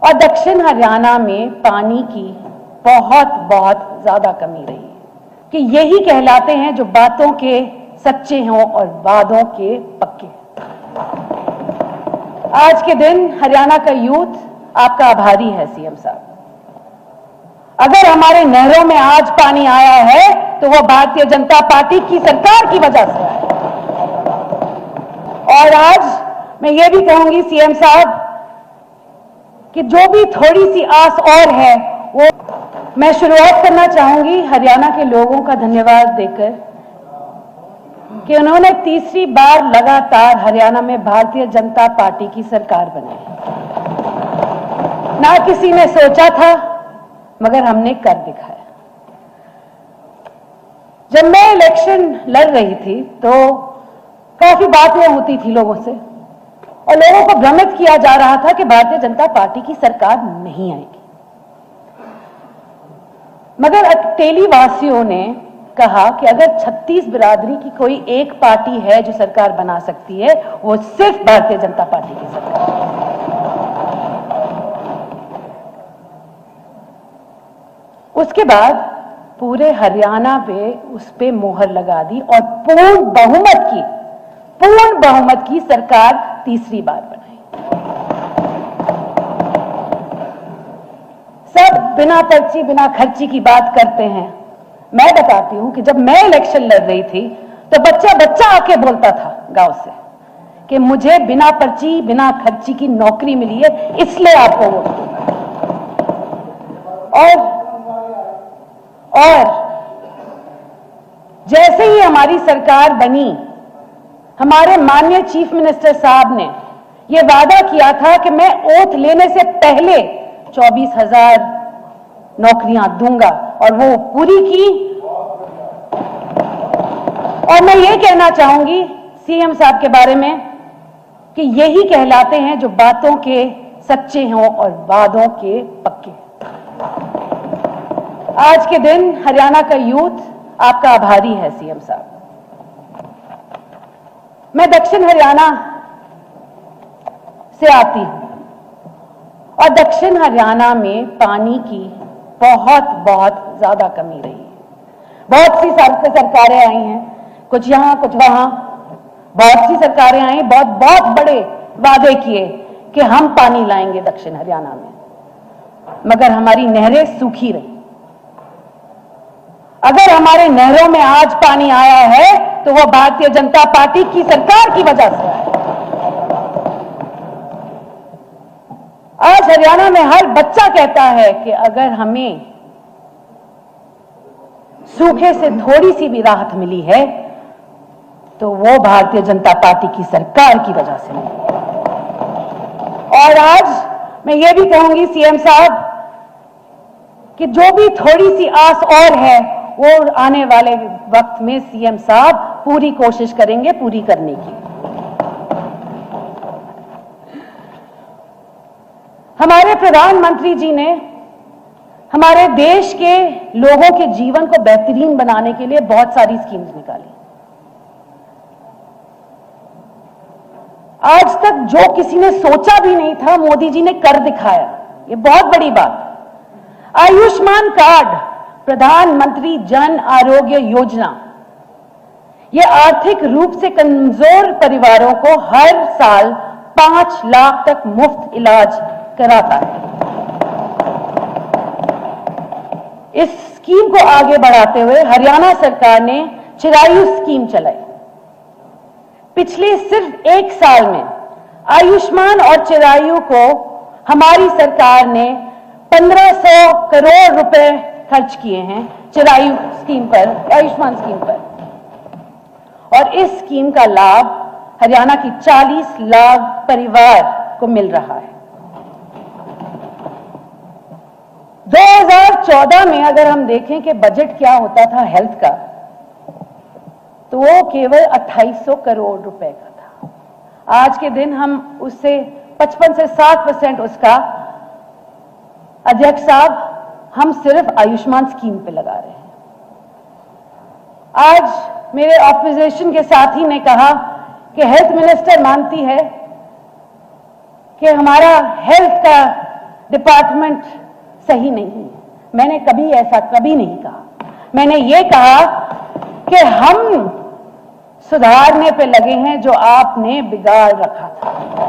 और दक्षिण हरियाणा में पानी की बहुत बहुत ज्यादा कमी रही है कि यही कहलाते हैं जो बातों के सच्चे हों और वादों के पक्के। आज के दिन हरियाणा का यूथ आपका आभारी है सीएम साहब। अगर हमारे नहरों में आज पानी आया है तो वह भारतीय जनता पार्टी की सरकार की वजह से आया। और आज मैं ये भी कहूंगी सीएम साहब कि जो भी थोड़ी सी आस और है वो मैं शुरुआत करना चाहूंगी हरियाणा के लोगों का धन्यवाद देकर कि उन्होंने तीसरी बार लगातार हरियाणा में भारतीय जनता पार्टी की सरकार बनाई। ना किसी ने सोचा था मगर हमने कर दिखाया। जब मैं इलेक्शन लड़ रही थी तो काफी बातें होती थी लोगों से और लोगों को भ्रमित किया जा रहा था कि भारतीय जनता पार्टी की सरकार नहीं आएगी। मगर अटेली वासियों ने कहा कि अगर 36 बिरादरी की कोई एक पार्टी है जो सरकार बना सकती है वो सिर्फ भारतीय जनता पार्टी की सरकार है। उसके बाद पूरे हरियाणा पे उस पे मोहर लगा दी और पूर्ण बहुमत की सरकार तीसरी बार बनाई। सब बिना पर्ची बिना खर्ची की बात करते हैं। मैं बताती हूं कि जब मैं इलेक्शन लड़ रही थी तो बच्चा आके बोलता था गांव से कि मुझे बिना पर्ची बिना खर्ची की नौकरी मिली है इसलिए आपको वोट दूंगा। और जैसे ही हमारी सरकार बनी हमारे माननीय चीफ मिनिस्टर साहब ने यह वादा किया था कि मैं ओथ लेने से पहले 24,000 नौकरियां दूंगा और वो पूरी की। और मैं ये कहना चाहूंगी सीएम साहब के बारे में कि यही कहलाते हैं जो बातों के सच्चे हों और वादों के पक्के। आज के दिन हरियाणा का यूथ आपका आभारी है सीएम साहब। मैं दक्षिण हरियाणा से आती हूं और दक्षिण हरियाणा में पानी की बहुत ज्यादा कमी रही है। बहुत सी सरकारें आई हैं, कुछ यहां कुछ वहां, बहुत सी सरकारें आई, बहुत बड़े वादे किए कि हम पानी लाएंगे दक्षिण हरियाणा में, मगर हमारी नहरें सूखी रही। अगर हमारे नहरों में आज पानी आया है तो वह भारतीय जनता पार्टी की सरकार की वजह से आया। आज हरियाणा में हर बच्चा कहता है कि अगर हमें सूखे से थोड़ी सी भी राहत मिली है तो वो भारतीय जनता पार्टी की सरकार की वजह से मिली। और आज मैं ये भी कहूंगी सीएम साहब कि जो भी थोड़ी सी आस और है वो आने वाले वक्त में सीएम साहब पूरी कोशिश करेंगे पूरी करने की। हमारे प्रधानमंत्री जी ने हमारे देश के लोगों के जीवन को बेहतरीन बनाने के लिए बहुत सारी स्कीम्स निकाली। आज तक जो किसी ने सोचा भी नहीं था मोदी जी ने कर दिखाया। ये बहुत बड़ी बात। आयुष्मान कार्ड, प्रधानमंत्री जन आरोग्य योजना, ये आर्थिक रूप से कमजोर परिवारों को हर साल 5 लाख तक मुफ्त इलाज कराता है। इस स्कीम को आगे बढ़ाते हुए हरियाणा सरकार ने चिरायु स्कीम चलाई। पिछले सिर्फ 1 साल में आयुष्मान और चिरायु को हमारी सरकार ने 1500 करोड़ रुपए खर्च किए हैं चिरायु स्कीम पर, आयुष्मान स्कीम पर। और इस स्कीम का लाभ हरियाणा की 40 लाख परिवार को मिल रहा है। 2014 में अगर हम देखें कि बजट क्या होता था हेल्थ का, तो वो केवल 2800 करोड़ रुपए का था। आज के दिन हम उससे 55 से 60% उसका, अध्यक्ष साहब, हम सिर्फ आयुष्मान स्कीम पे लगा रहे हैं। आज मेरे ऑपोजिशन के साथी ने कहा कि हेल्थ मिनिस्टर मानती है कि हमारा हेल्थ का डिपार्टमेंट सही नहीं है। मैंने कभी ऐसा कभी नहीं कहा। मैंने ये कहा कि हम सुधारने पे लगे हैं जो आपने बिगाड़ रखा था।